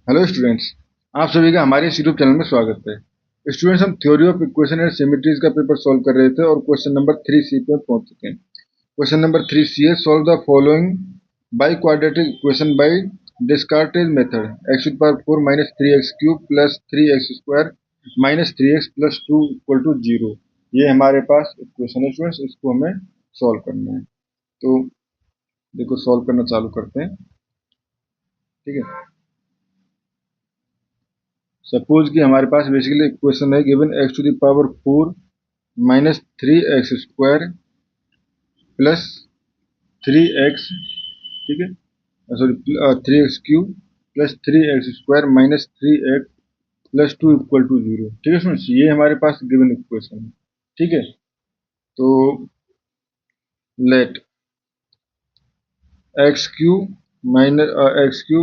Hello students, आप सभी का हमारे इस यूट्यूब चैनल में स्वागत है। स्टूडेंट्स, हम theory of equation and symmetries का पेपर सॉल्व कर रहे थे और क्वेश्चन नंबर 3C पे पहुंच चुके हैं। क्वेश्चन नंबर 3C है, solve the following by quadratic equation by Descartes method. X to the power 4 minus 3x cube plus 3x square minus 3x plus 2 equal to 0। ये हमारे पास इक्वेशन है students, इसको हमें सॉल्व करना है। तो देखो, सॉल्व करना चालू करते हैं। ठीक है, सपोज कि हमारे पास बेसिकली इक्वेशन है given x to the power 4 minus 3x square plus 3x, ठीक है, sorry 3x cube plus 3x square minus 3x plus 2 equal to 0। ठीक है स्टूडेंट्स, ये हमारे पास गिवन इक्वेशन है। ठीक है, तो let x cube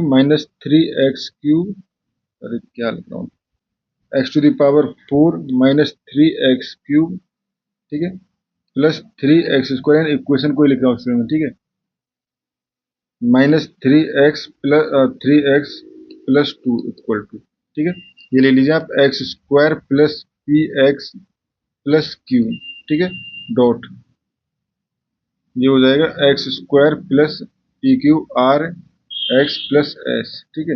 minus 3x cube, अरे क्या लिख रहा हूँ, x to the power 4 minus 3x cube, ठीक है, प्लस 3x स्क्वायर, इक्वेशन को ही लिख रहा हूँ स्टूडेंट। ठीक है, minus 3x plus 2 equal to, ठीक है, ये ले लीजिए आप, x square plus p x plus Q, ठीक है, डॉट, ये हो जाएगा x square plus P Q R x plus S. ठीक है,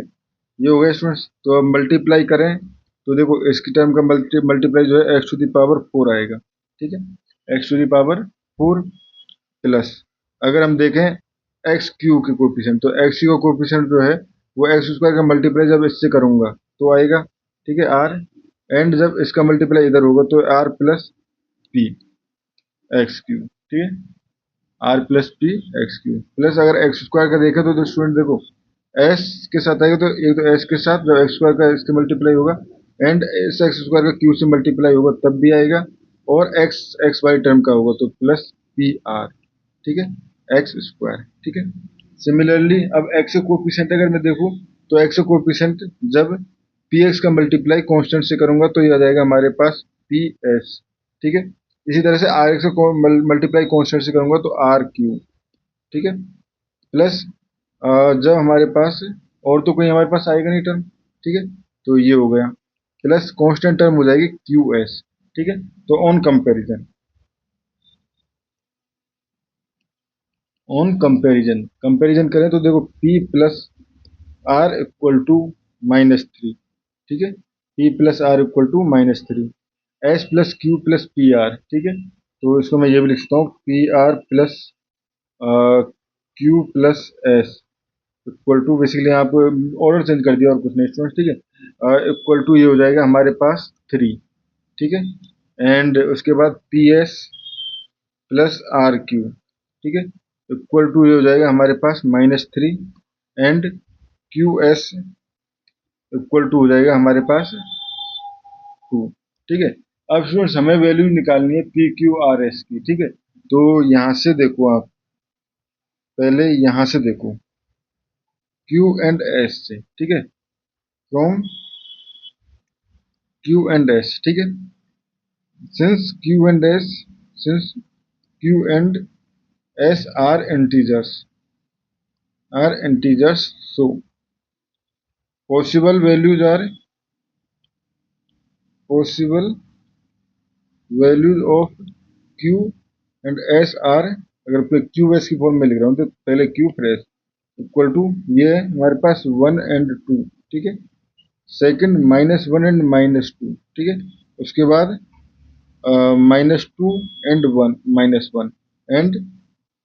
ये हो गया स्टूडेंट्स। तो अब मल्टीप्लाई करें तो देखो, इसकी टर्म का मल्टीप्लाई जो है एक्स टू द पावर 4 आएगा। ठीक है, x to the power 4 plus, अगर हम देखें एक्स क्यू के कोफिशिएंट, तो एक्स क्यू का कोफिशिएंट जो है वो एक्स स्क्वायर का मल्टीप्लाई जब इससे करूंगा तो आएगा, ठीक है, आर, एंड जब इसका मल्टीप्लाई इधर होगा तो r plus p x q. ठीक है, r plus p x q plus, अगर एक्स स्क्वायर का देखें तो स्टूडेंट देखो, एस के साथ आएगा तो एक तो एस के साथ जब एक्स स्क्वायर का इसके मल्टीप्लाई होगा, एंड इस एक्स स्क्वायर का क्यू से मल्टीप्लाई होगा तब भी आएगा, और एक्स एक्स वाई टर्म का होगा तो प्लस पी आर, ठीक है, एक्स स्क्वायर। ठीक है, सिमिलरली अब एक्स का कोफिशिएंट अगर मैं देखूं तो एक्स का कोफिशिएंट जब पी एक्स का मल्टीप्लाई कांस्टेंट से करूंगा तो ये आ जाएगा हमारे पास पी एस। ठीक है, इसी तरह से आर एक्स का मल्टीप्लाई कांस्टेंट से करूंगा तो आर क्यू। ठीक है, प्लस जब हमारे पास और तो कोई हमारे पास आएगा नहीं टर्म, ठीक है, तो ये हो गया, प्लस कांस्टेंट टर्म हो जाएगी क्यू एस। ठीक है, तो ऑन कंपैरिजन कंपैरिजन करें तो देखो, P plus r equal to -3। ठीक है, P plus r equal to -3, s plus q plus p r. ठीक है, तो इसको मैं ये भी लिख सकता हूँ, p r plus q plus s equal to, basically आप ऑर्डर चेंज कर दिया और कुछ नहीं स्टूडेंट्स। ठीक है, इक्वल टू ये हो जाएगा हमारे पास 3। ठीक है, एंड उसके बाद p s plus r q, ठीक है, इक्वल टू ये हो जाएगा हमारे पास -3, and q s equal to हो जाएगा हमारे पास 2। ठीक है, अब स्टूडेंट्स हमें वैल्यू निकालनी है पी क्यू आर एस की। ठीक है, तो यहां से देखो आप, पहले यहां से देखो क्यू एंड एस से, ठीक है, फ्रॉम क्यू एंड एस। ठीक है, since Q and S since Q and S R integers, so possible values are possible values of q and s are, अगर क्यू एस की फॉर्म में लिख रहा हूँ तो पहले क्यू प्रेस इक्वल टू, ये हमारे पास 1 एंड 2। ठीक है, सेकंड -1 एंड -2। ठीक है, उसके बाद -2 एंड 1, -1 एंड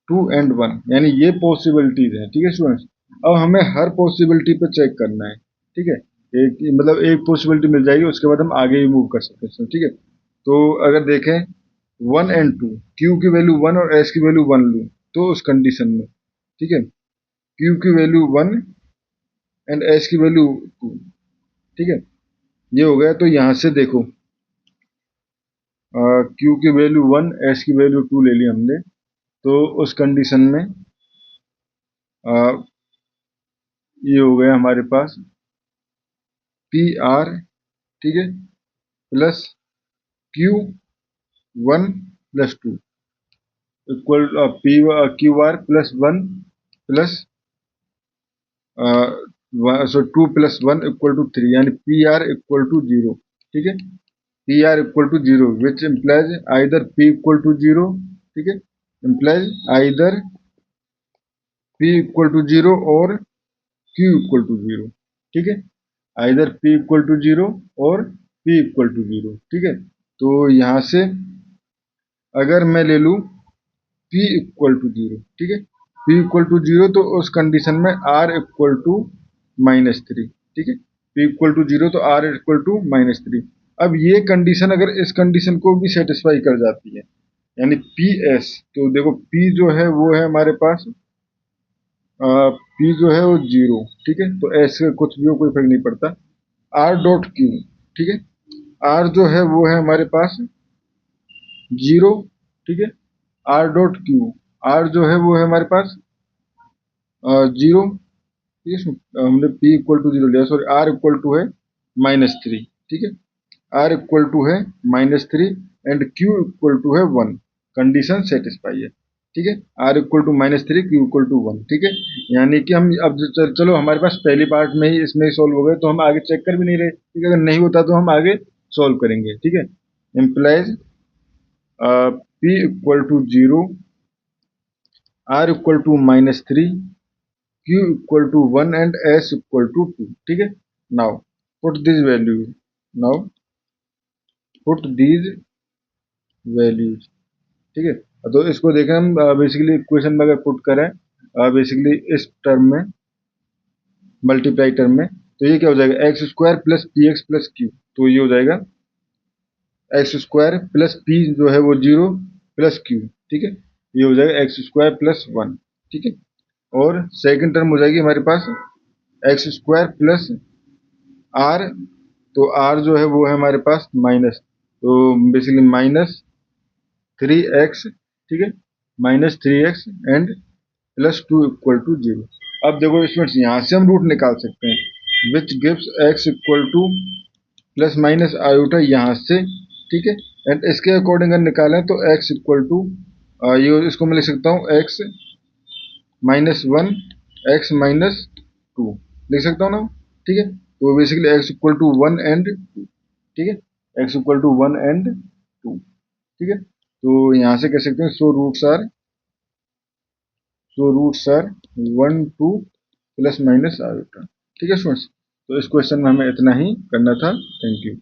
2 एंड 1, यानी ये पॉसिबिलिटीज है। ठीक है स्टूडेंट्स, अब हमें हर पॉसिबिलिटी पे चेक करना है। ठीक है, एक मतलब एक पॉसिबिलिटी मिल जाएगी, उसके बाद हम आगे भी मूव कर सकते हैं। ठीक है, तो अगर देखें 1 एंड 2, क्यू की वैल्यू 1 और एस की वैल्यू 1 लूँ तो उस कंडीशन में, ठीक है, क्यू की वैल्यू 1 एंड एस की वैल्यू 2। ठीक है, ये हो गया। तो यहाँ से देखो, क्यू की वैल्यू 1, एस की वैल्यू 2 ले ली हमने, तो उस कंडीशन में ये हो गया हमारे पास पी आर, ठीक है, plus Q 1 plus 2 equal P Q R plus 1 plus so 2 + 1 = 3, यानी पी आर इक्वल टू 0, ठीक है। P r equal to 0 which implies either p equal to 0, ठीक है, implies either p equal to 0 और Q equal to 0, ठीक है, either p equal to 0 और P equal to 0, ठीक है। तो यहाँ से अगर मैं ले लूँ पी इक्वल टू 0, ठीक है, पी इक्वल टू 0, तो उस कंडीशन में आर इक्वल टू -3, ठीक है, पी इक्वल टू 0 तो आर इक्वल टू -3। अब ये कंडीशन अगर इस कंडीशन को भी सेटिस्फाई कर जाती है, यानी पी एस, तो देखो पी जो है वो है हमारे पास, पी जो है वो 0, ठीक है, तो एस का कुछ भी हो कोई फर्क नहीं पड़ता। आर डॉट क्यू, ठीक है, आर जो है वो है हमारे पास 0, ठीक है, आर डॉट क्यू, आर जो है वो है हमारे पास 0, ठीक है, हमने पी इक्वल टू 0 लिया, सॉरी आर इक्वल टू है -3, ठीक है, आर इक्वल टू है -3 एंड क्यू इक्वल टू है 1, कंडीशन सेटिस्फाई है, ठीक है, r equal to -3, q equal to 1, ठीक है। यानी कि हम अब चलो हमारे पास पहली पार्ट में ही इसमें ही सॉल्व हो गए, तो हम आगे चेक कर भी नहीं रहे, ठीक है, अगर नहीं होता तो हम आगे सॉल्व करेंगे, ठीक है। Implies p equal to 0, r equal to -3, q equal to 1 and s equal to 2, ठीक है। now put these values, now put these values, ठीक है। तो इसको देखें हम बेसिकली इक्वेशन में अगर पुट करें बेसिकली इस टर्म में, मल्टीप्लाई टर्म में, तो ये क्या हो जाएगा, x square plus p x plus Q, तो ये हो जाएगा एक्स स्क्वायर प्लस पी जो है वो 0 प्लस क्यू, ठीक है, ये हो जाएगा एक्स स्क्वायर प्लस 1, ठीक है। और सेकंड टर्म हो जाएगी हमारे पास एक्स स्क्वायर प्लस आर, तो आर जो है वो है हमारे पास माइनस, तो बेसिकली -3x, ठीक है, -3x एंड +2 इक्वल टू 0। अब देखो स्टूडेंट्स यहाँ से हम रूट निकाल सकते हैं, which gives x equal two plus minus iota यहाँ से, ठीक है, एंड इसके अकॉर्डिंग अगर निकालें तो x इक्वल टू ये इसको मैं लिख सकता हूँ x -1 x -2 लिख सकता हूँ ना, ठीक है। तो basically x equal to 1 and 2, ठीक है, x इक्वल टू 1 एंड 2, ठीक है। तो यहाँ से कह सकते हैं so roots are 1 2 plus minus iota, ठीक है स्टूडेंट्स। तो इस क्वेश्चन में हमें इतना ही करना था। Thank you.